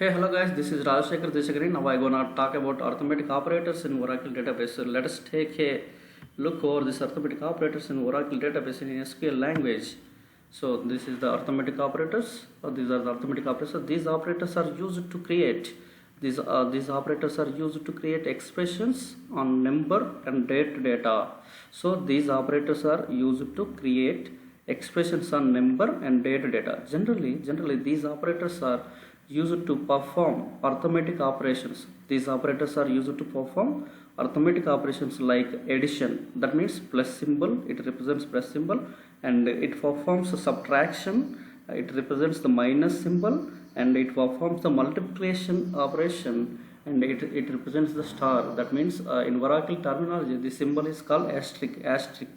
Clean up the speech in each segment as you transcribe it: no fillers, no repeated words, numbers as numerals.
Hey, hello guys, this is Shekar this again. Now I'm gonna talk about arithmetic operators in Oracle database. So let us take a look over this arithmetic operators in Oracle database in SQL language. So this is the arithmetic operators. These are the arithmetic operators. These operators are used to create these operators are used to create expressions on number and date data. So these operators are used to create expressions on number and date data. Generally these operators are used to perform arithmetic operations. These operators are used to perform arithmetic operations like addition. That means plus symbol, it represents plus symbol, and it performs a subtraction, it represents the minus symbol, and it performs the multiplication operation, and it represents the star. That means in Oracle terminology, the symbol is called asterisk.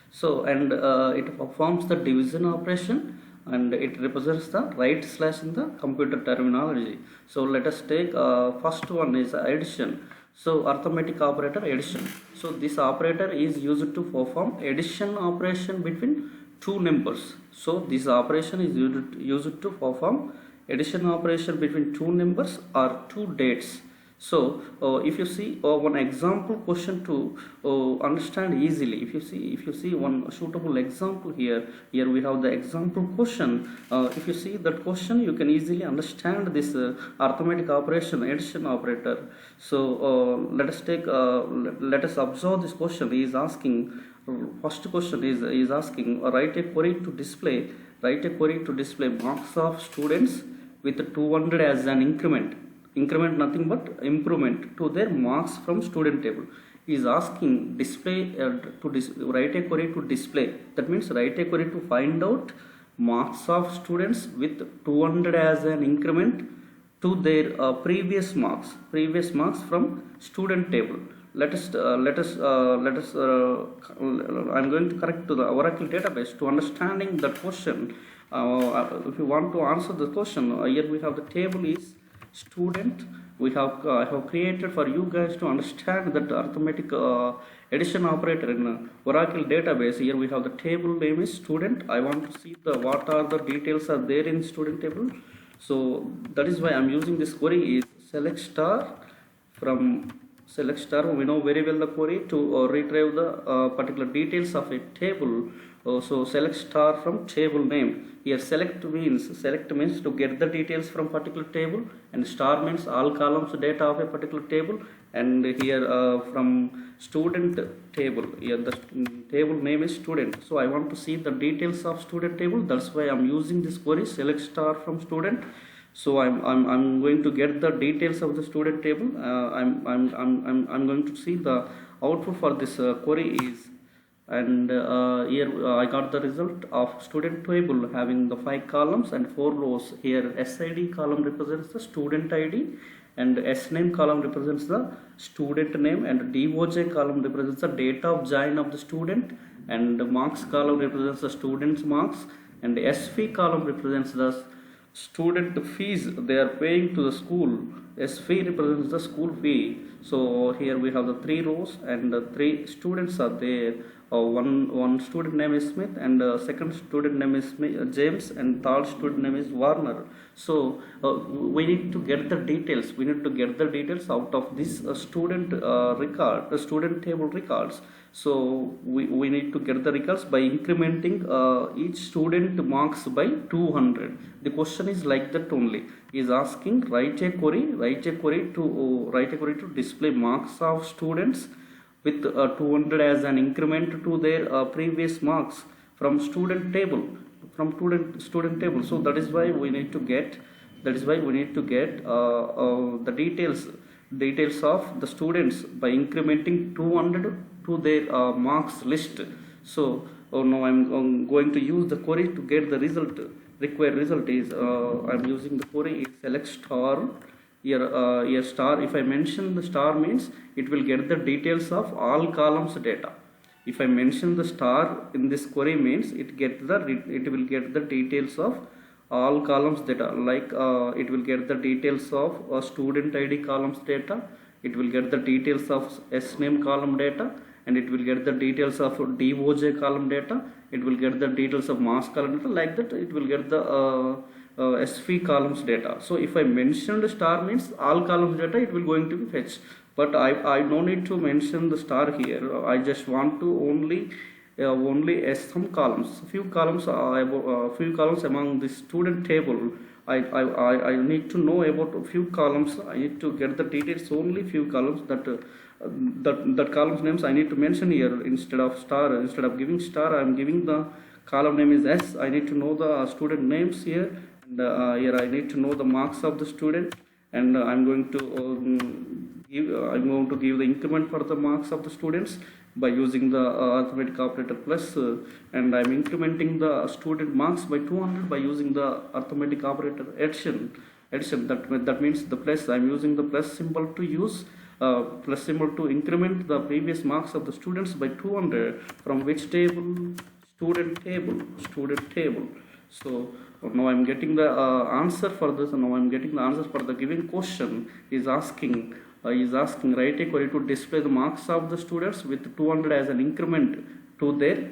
So, and it performs the division operation, and it represents the right slash in the computer terminology. So let us take first one is addition. So arithmetic operator addition. So this operator is used to perform addition operation between two numbers. So this operation is used to perform addition operation between two numbers or two dates. So if you see one example question to understand easily, if you see one suitable example here we have the example question. If you see that question, you can easily understand this arithmetic operation addition operator. So let us observe this question. He is asking, first question is asking, write a query to display marks of students with 200 as an increment nothing but improvement to their marks from student table. He is asking write a query to display. That means write a query to find out marks of students with 200 as an increment to their previous marks from student table. I'm going to correct to the Oracle database to understanding that question. If you want to answer the question, here we have the table is student. I have created for you guys to understand that arithmetic addition operator in Oracle database. Here we have the table name is student. I want to see what are the details are there in student table. So that is why I'm using this query is select star. We know very well the query to retrieve the particular details of a table. So select star from table name. Here select means to get the details from particular table, and star means all columns data of a particular table, and here from student table, here the table name is student. So I want to see the details of student table. That's why I'm using this query select star from student. So I'm going to get the details of the student table. I'm going to see the output for this query is, and here I got the result of student table having the 5 columns and 4 rows. Here SID column represents the student ID, and SName column represents the student name, and DOJ column represents the date of join of the student, and the marks column represents the student's marks, and the SV column represents the student fees they are paying to the school. SV represents the school fee. So here we have the 3 rows, and 3 students are there. One student name is Smith, and second student name is James, and third student name is Warner. So we need to get the details. We need to get the details out of this student student table records. So we need to get the records by incrementing each student marks by 200. The question is like that only. He is asking write a query to display marks of students with 200 as an increment to their previous marks from student table. So that is why we need to get the details of the students by incrementing 200 to their marks list. So now I'm going to use the query to get the result. Required result is I'm using the query is select star. Here star, if I mention the star means it will get the details of all columns data. If I mention the star in this query means it will get the details of all columns data, like it will get the details of student ID columns data, it will get the details of SName column data, and it will get the details of DOJ column data, it will get the details of mass column data. Like that it will get the SV columns data. So if I mentioned star means all columns data it will going to be fetched, but I no need to mention the star here. I just want to only some columns, few columns among the student table. I need to know about a few columns. I need to get the details only few columns that columns names I need to mention here instead of star. Instead of giving star, I am giving the column name is S. I need to know the student names here, and here I need to know the marks of the student, and I'm going to give the increment for the marks of the students by using the arithmetic operator plus, and I'm incrementing the student marks by 200 by using the arithmetic operator addition. That means the plus. I'm using the plus symbol to use plus symbol to increment the previous marks of the students by 200 from which table? Student table. So now I'm getting the answer for this. Now I'm getting the answer for the given question. Is asking write a query to display the marks of the students with 200 as an increment to their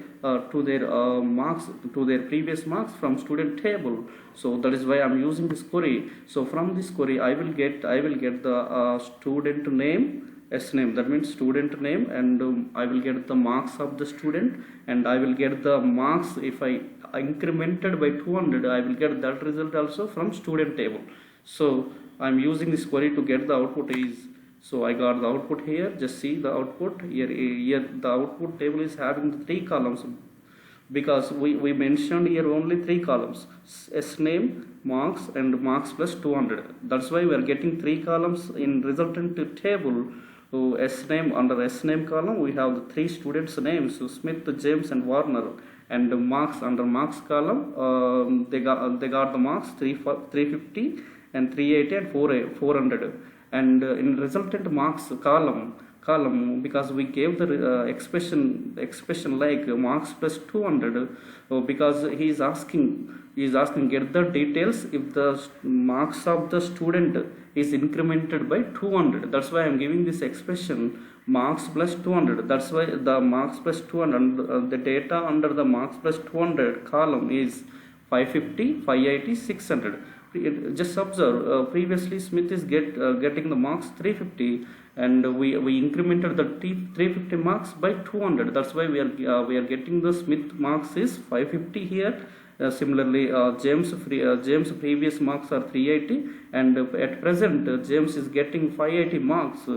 marks, to their previous marks from student table. So that is why I'm using this query. So from this query I will get the student name, S name, that means student name, and I will get the marks of the student, and I will get the marks. If I incremented by 200, I will get that result also from student table. So I'm using this query to get the output is. So I got the output here. Just see the output here. The output table is having the 3 columns because we mentioned here only 3 columns: S name, marks, and marks plus 200. That's why we are getting 3 columns in resultant table. So S name, under S name column we have the 3 students names, so Smith, James, and Warner. And the marks, under marks column they got the marks 350 and 380 and 400. And in resultant marks column, because we gave the expression like marks plus 200, because he is asking get the details if the marks of the student is incremented by 200. That's why I am giving this expression marks plus 200. That's why the marks plus 200, the data under the marks plus 200 column is 550, 580, 600. Just observe, previously Smith is getting the marks 350, and we incremented the 350 marks by 200. That's why we are getting the Smith marks is 550 here. Similarly, James previous marks are 380, and at present James is getting 580 marks.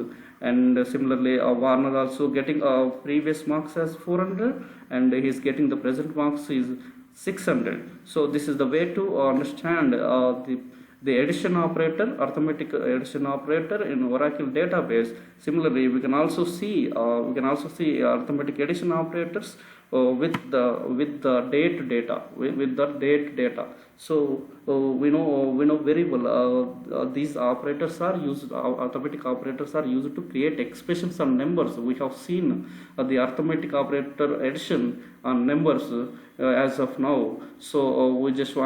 And similarly, Warner also getting previous marks as 400, and he is getting the present marks is 600. So this is the way to understand the addition operator, arithmetic addition operator in Oracle database. Similarly, we can also see arithmetic addition operators with the date data. So we know very well these operators are used. Arithmetic operators are used to create expressions on numbers. We have seen the arithmetic operator addition on numbers as of now. So I just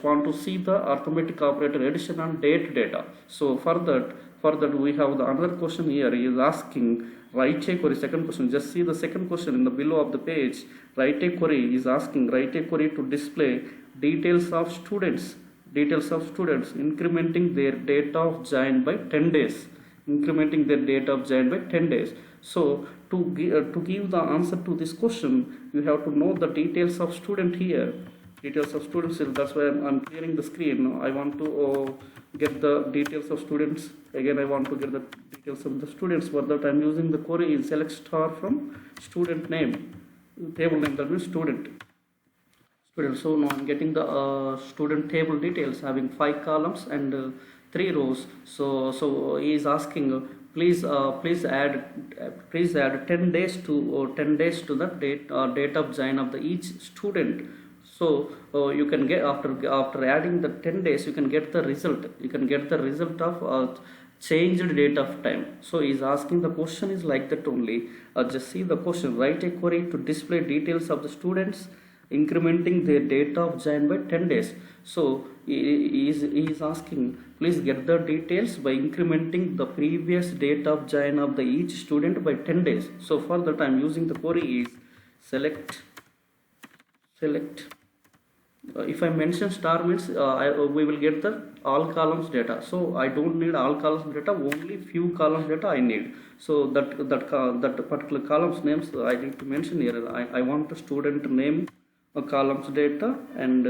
want to see the arithmetic operator addition on date data. So for that we have the another question here. He is asking write a query. Second question, just see the second question in the below of the page. Write a query is asking write a query to display details of students, incrementing their date of join by 10 days. So to give the answer to this question, you have to know the details of student here. That's why I'm clearing the screen. I want to get the details of students. Again, I want to get the details of the students. For that, I'm using the query is select star from student name, table name, that means student. So now I'm getting the student table details having 5 columns and 3 rows. So he is asking please add 10 days to the date of join of the each student. So you can get after adding the 10 days, you can get the result. Of changed date of time. So he is asking, the question is like that only. Just see the question. Write a query to display details of the students, incrementing their date of join by 10 days. So he is asking, please get the details by incrementing the previous date of join of the each student by 10 days. So for that I am using the query is select If I mention star means we will get the all columns data. So I don't need all columns data, only few columns data I need. So that particular columns names I need to mention here. I want the student name columns data, and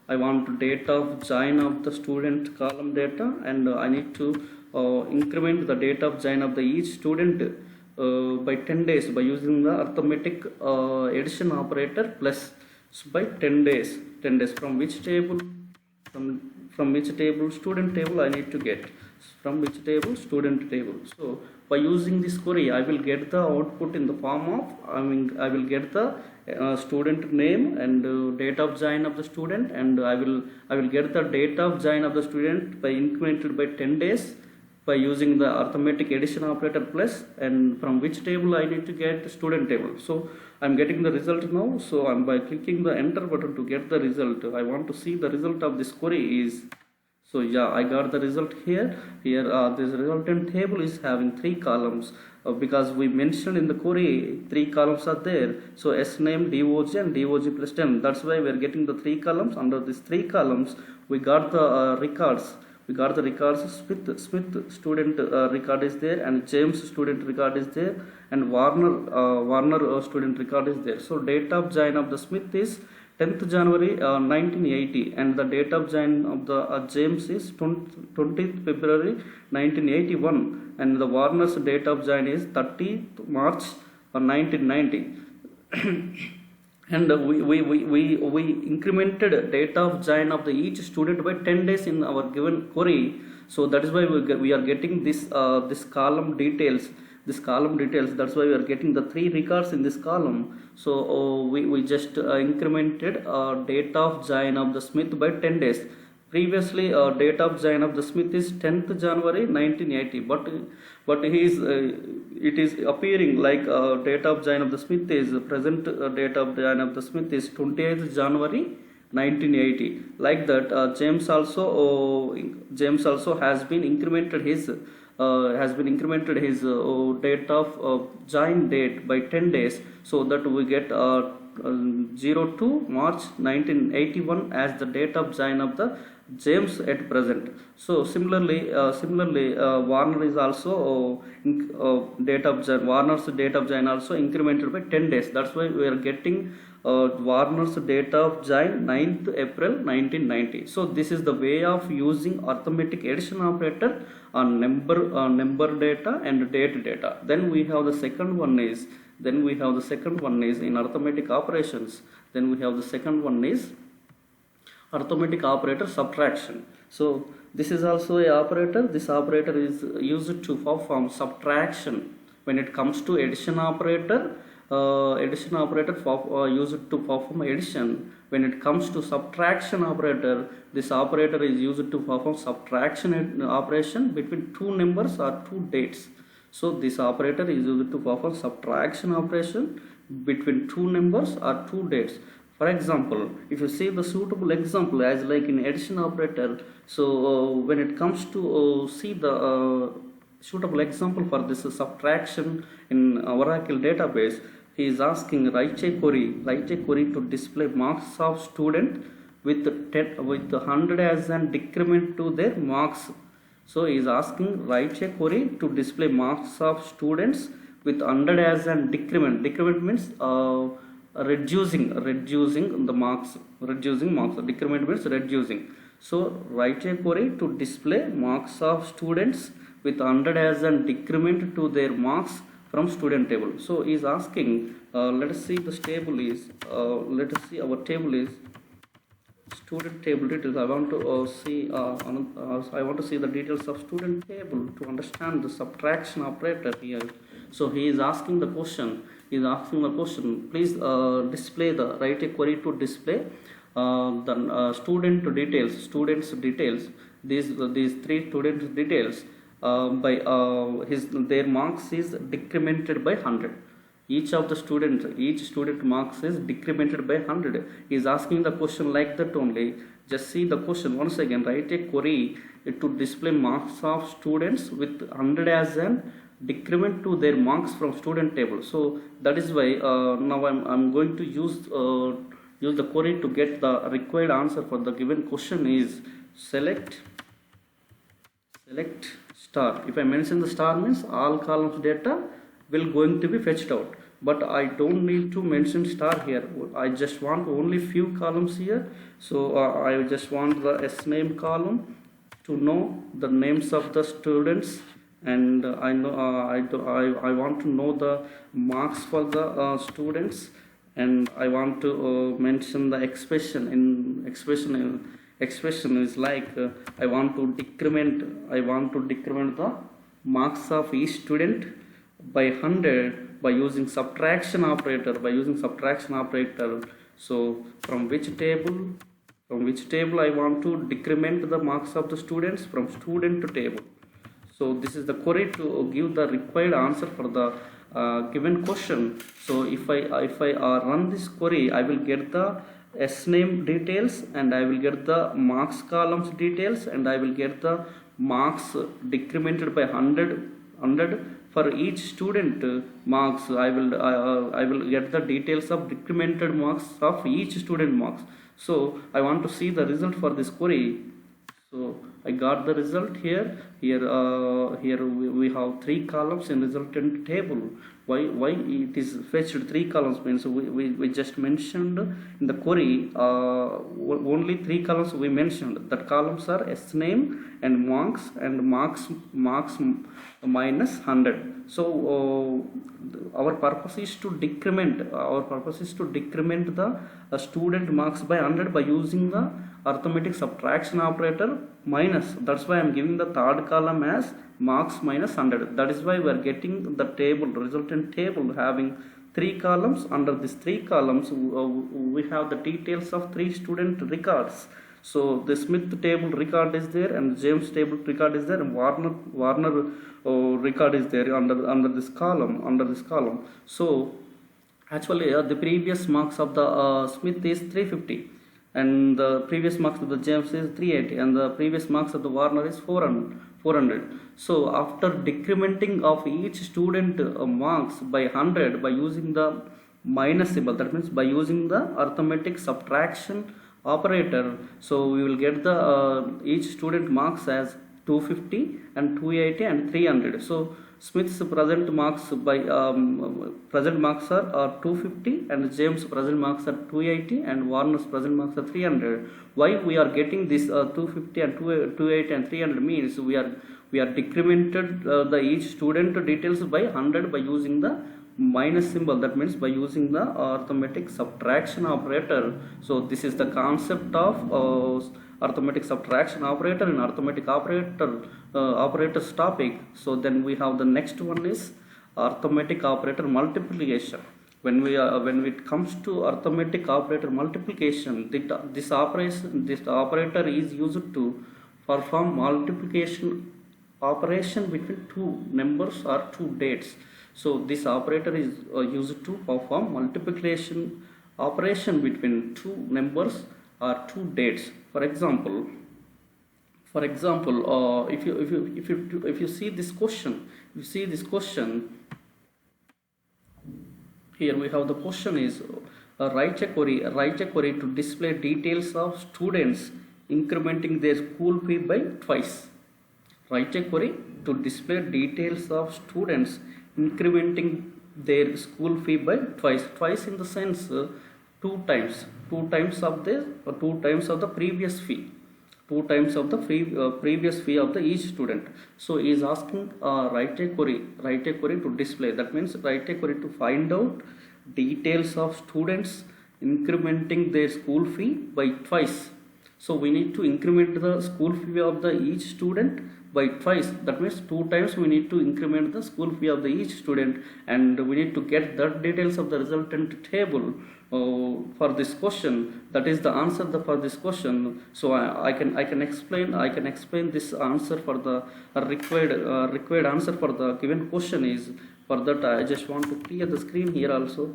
I want date of join of the student column data, and I need to increment the date of join of the each student by 10 days by using the arithmetic addition operator plus by 10 days. 10 days from which table? From which table? Student table I need to get. From which table? Student table. So by using this query I will get the output in the form of, I will get the student name and date of join of the student, and I will get the date of join of the student by incremented by 10 days by using the arithmetic addition operator plus, and from which table I need to get student table. So I'm getting the result now. So I'm by clicking the enter button to get the result. I want to see the result of this query is, so yeah, I got the result here. Here this resultant table is having 3 columns because we mentioned in the query 3 columns are there. So S name, DOG and DOG plus 10. That's why we are getting the 3 columns. Under these 3 columns we got the records. We got the records. Smith student record is there, and James student record is there, and Warner student record is there. So date of join of the Smith is 10th January 1980, and the date of join of the James is 20th February 1981, and the Warner's date of join is 30th March 1990. And we incremented date of join of the each student by 10 days in our given query. So that is why we are getting this this column details. That's why we are getting the 3 records in this column. So we just incremented date of join of the Smith by 10 days. Previously date of join of the Smith is 10th January 1980, but he is it is appearing like date of join of the Smith is present date of join of the Smith is 28th January 1980. Like that James also has been incremented his date of join date by 10 days, so that we get 02 March 1981 as the date of join of the James at present. So similarly Warner is also Warner's date of join also incremented by 10 days. That's why we are getting Warner's date of join 9th April 1990. So this is the way of using arithmetic addition operator on number data and date data. Then we have the second one is in arithmetic operations. Then we have the second one is arithmetic operator subtraction. So this is also a operator. This operator is used to perform subtraction. When it comes to addition operator used to perform addition. When it comes to subtraction operator, this operator is used to perform subtraction operation between 2 numbers or 2 dates. So this operator is used to perform subtraction operation between 2 numbers or 2 dates. For example, if you see the suitable example as like in addition operator, so when it comes to see the suitable example for this subtraction in Oracle database, he is asking write a query to display marks of student with 100 as an decrement to their marks. So he is asking write a query to display marks of students with 100 as an decrement. Decrement means reducing the marks. Decrement means reducing. So write a query to display marks of students with 100 as an decrement to their marks from student table. So he is asking let us see this table is our table is student table details. I want to see the details of student table to understand the subtraction operator here. So he is asking the question. Please display the write a query to display the students details. These 3 students details by their marks is decremented by 100. Each student marks is decremented by 100. He is asking the question like that only. Just see the question once again. Write a query to display marks of students with 100 as an decrement to their marks from student table. So that is why now I'm going to use use the query to get the required answer for the given question is select star. If I mention the star means all columns data will going to be fetched out, but I don't need to mention star here. I just want only few columns here. So I just want the S name column to know the names of the students, and I know I want to know the marks for the students, and I want to mention the expression is like I want to decrement the marks of each student by 100 by using subtraction operator. So from which table I want to decrement the marks of the students? From student to table. So this is the query to give the required answer for the given question. So if I run this query, I will get the S name details, and I will get the marks columns details, and I will get the marks decremented by 100 for each student marks. I will get the details of decremented marks of each student marks. So I want to see the result for this query. So I got the result here. Here we have 3 columns in resultant table. Why it is fetched 3 columns means we just mentioned in the query only 3 columns we mentioned. That columns are S name and marks minus 100. So our purpose is to decrement the student marks by 100 by using the arithmetic subtraction operator minus. That's why I am giving the third column as marks minus 100. That is why we are getting the table, resultant table having 3 columns. Under these 3 columns we have the details of 3 student records. So the Smith table record is there, and James table record is there, and Warner record is there under this column. So actually the previous marks of the Smith is 350, and the previous marks of the James is 380, and the previous marks of the Warner is 400. So after decrementing of each student marks by 100 by using the minus symbol, that means by using the arithmetic subtraction operator, so we will get the each student marks as 250 and 280 and 300. So Smith's present marks by present marks are 250, and James' present marks are 280, and Warner's present marks are 300. Why we are getting this 250 and 280 and 300 means we are decremented the each student details by 100 by using the minus symbol. That means by using the arithmetic subtraction operator. So this is the concept of arithmetic subtraction operator in arithmetic operators topic. So then we have the next one is arithmetic operator multiplication. When it comes to arithmetic operator multiplication, this operator is used to perform multiplication operation between 2 numbers or 2 dates. So this operator is used to perform multiplication operation between 2 numbers or 2 dates. For example, if you see this question, here we have the question is write a query to display details of students incrementing their school fee by twice. Write a query to display details of students incrementing their school fee by twice in the sense 2 times of the previous fee, 2 times of the previous fee of the each student. So he is asking write a query to display. That means write a query to find out details of students incrementing their school fee by twice. So we need to increment the school fee of the each student by twice. That means 2 times we need to increment the school fee of the each student, and we need to get the details of the resultant table for this question. That is the answer for this question. So I can explain this answer for the required answer for the given question is. For that I just want to clear the screen here also.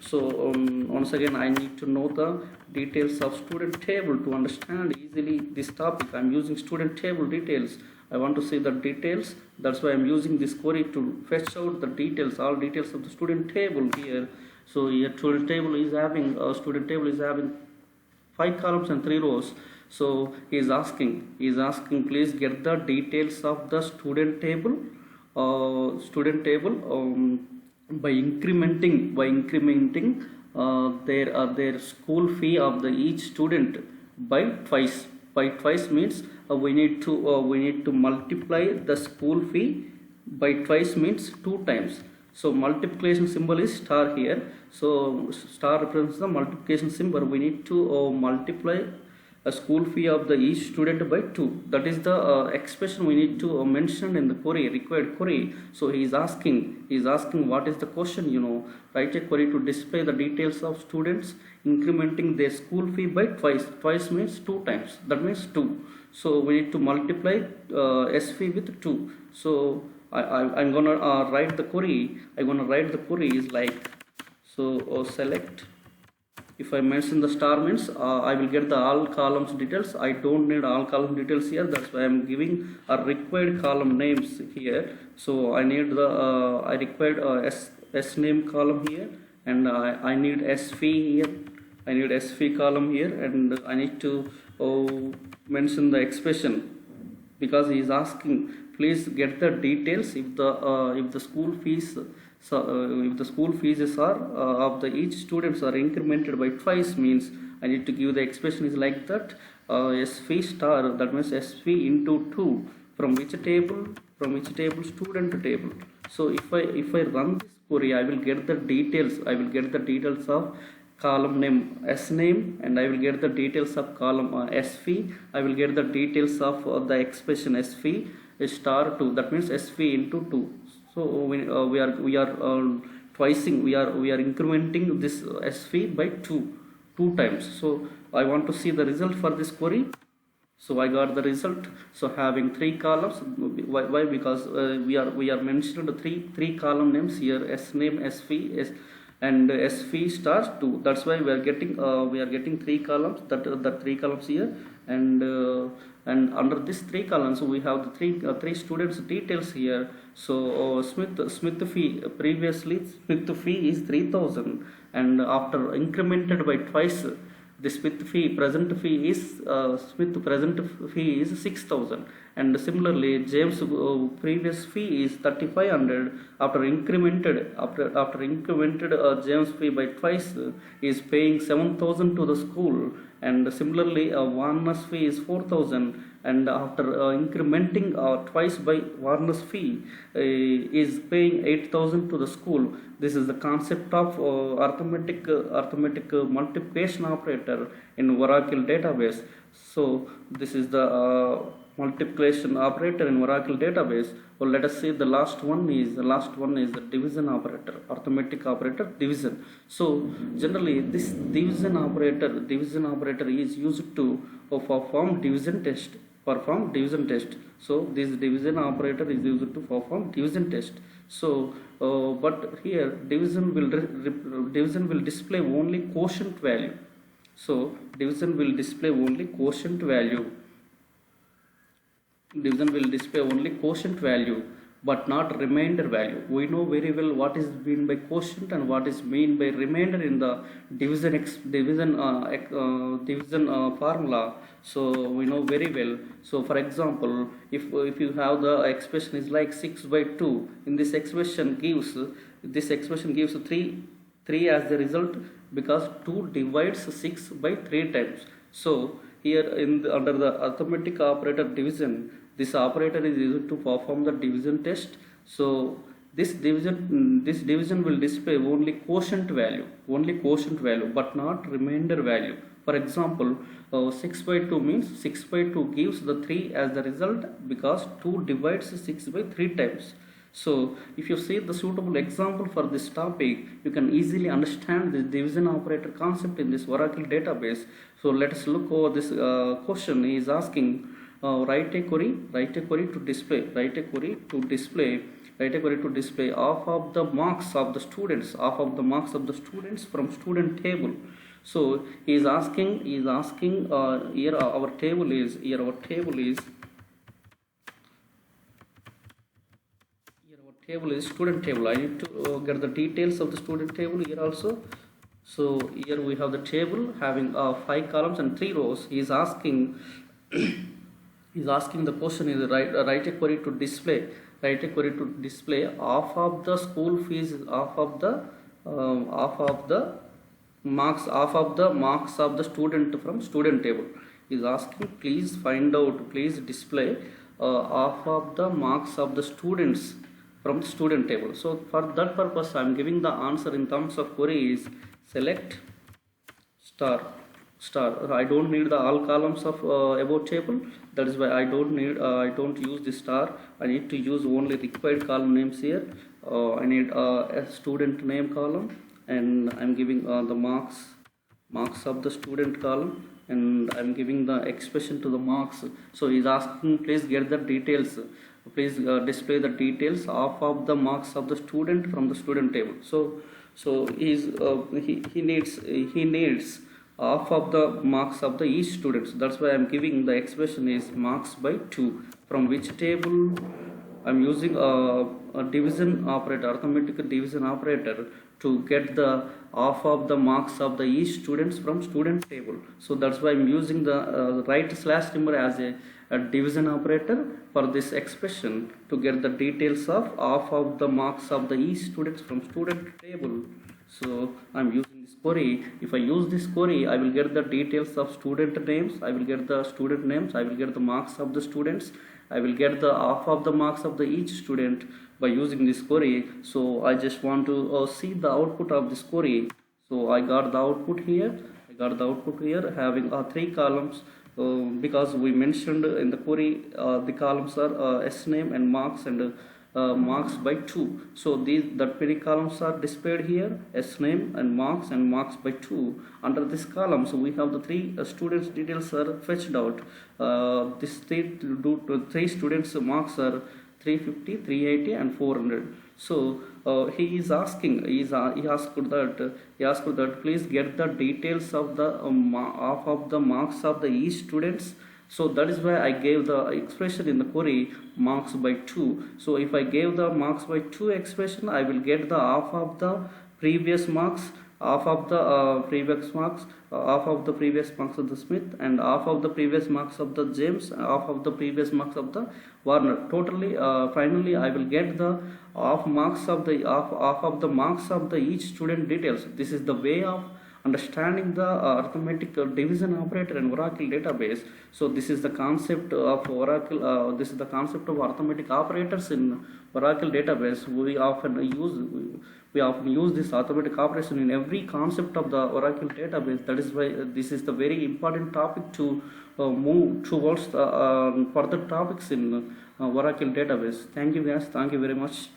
So once again I need to know the details of student table to understand easily this topic. I am using student table details. I want to see the details. That's why I am using this query to fetch out the details, all details of the student table here. So here student table is having 5 columns and 3 rows. So he is asking, please get the details of the student table by incrementing their school fee of the each student by twice. By twice means we need to multiply the school fee by twice means 2 times. So multiplication symbol is star here. So star represents the multiplication symbol. We need to multiply a school fee of the each student by 2. That is the expression we need to mention in the query, required query. So he is asking what is the question, write a query to display the details of students incrementing their school fee by twice. Twice means 2 times, that means 2. So we need to multiply s fee with 2. So I'm gonna write the query. Is like, so select. If I mention the star means I will get the all columns details. I don't need all column details here. That's why I'm giving a required column names here. So I need the I required s name column here, and I need s fee here. I need s fee column here, and I need to mention the expression, because he is asking, please get the details if the school fees if the school fees are of the each students are incremented by twice, means I need to give the expression is like that, s fee star, that means s fee into 2, from which table, student table. So if I run this query, I will get the details of column name s name, and I will get the details of column s fee. I will get the details of the expression s fee star 2, that means s fee into 2. So we are twicing, we are incrementing this s fee by 2 times. So I want to see the result for this query. So I got the result. So having 3 columns. Why? Because we are mentioned three column names here: s name, s fee, and s fee star 2. That's why we are getting 3 columns. That 3 columns here, and under these 3 columns we have the three students details here. So Smith fee, previously Smith fee is 3,000, and after incremented by twice, the Smith present fee is 6,000, and similarly James previous fee is 3,500. After incremented James fee by twice, is paying 7,000 to the school, and similarly Warner's fee is 4,000, and after incrementing twice by Warner's fee, is paying 8,000 to the school. This is the concept of arithmetic multiplication operator in Oracle database. So this is the multiplication operator in Oracle database. Well, let us see the last one is the division operator, arithmetic operator, division. So generally this division operator is used to perform division test. So this division operator is used to perform division test. So but here division will display only quotient value. So division will display only quotient value. But not remainder value. We know very well what is mean by quotient and what is mean by remainder in the division formula. So we know very well. So for example, if you have the expression is like 6 by 2, in this expression gives 3 as the result, because 2 divides 6 by 3 times. So here under the arithmetic operator division, this operator is used to perform the division test. So this division will display only quotient value, but not remainder value. For example, 6 by 2 means 6 by 2 gives the 3 as the result, because 2 divides 6 by 3 times. So if you see the suitable example for this topic, you can easily understand the division operator concept in this Oracle database. So let us look over this question. He is asking, write a query to display half of the marks of the students from student table. So he is asking here our table is table is student table. I need to get the details of the student table here also. So here we have the table having 5 columns and 3 rows. He is asking is asking the question is write a query to display half of the school fees, half of the marks of the student from student table. Is asking please find out, please display half of the marks of the students from the student table. So for that purpose I am giving the answer in terms of query is select star. I don't need the all columns of about table. That is why I don't use the star. I need to use only required column names here. I need a student name column, and I'm giving the marks of the student column, and I'm giving the expression to the marks. So he's asking please get the details, please display the details of the marks of the student from the student table. So he needs half of the marks of the each students. That's why I'm giving the expression is marks by 2. From which table? I'm using a division operator, arithmetic division operator, to get the half of the marks of the each students from student table. So that's why I'm using the right slash symbol as a division operator for this expression to get the details of half of the marks of the each students from student table. So I'm using this query. If I use this query, I will get the details of student names, I will get the student names, I will get the marks of the students, I will get the half of the marks of the each student by using this query. So I just want to see the output of this query. So I got the output here. Having 3 columns because we mentioned in the query the columns are S name and marks and marks by 2. So that many columns are displayed here, S name and marks by 2. Under this column, so we have the 3 students details are fetched out. This 3 students marks are 350, 380 and 400. So he asked that please get the details of the half of the marks of the each students. So that is why I gave the expression in the query marks by 2. So if I gave the marks by 2 expression, I will get the half of the previous marks, half of the previous marks, half of the previous marks of the Smith, and half of the previous marks of the James, half of the previous marks of the Warner. Totally, finally, I will get the half of the marks of the each student details. This is the way of understanding the arithmetic division operator in Oracle database. So this is the concept of Oracle. This is the concept of arithmetic operators in Oracle database. We often use this arithmetic operation in every concept of the Oracle database. That is why this is the very important topic to move towards the further topics in Oracle database. Thank you guys. Thank you very much.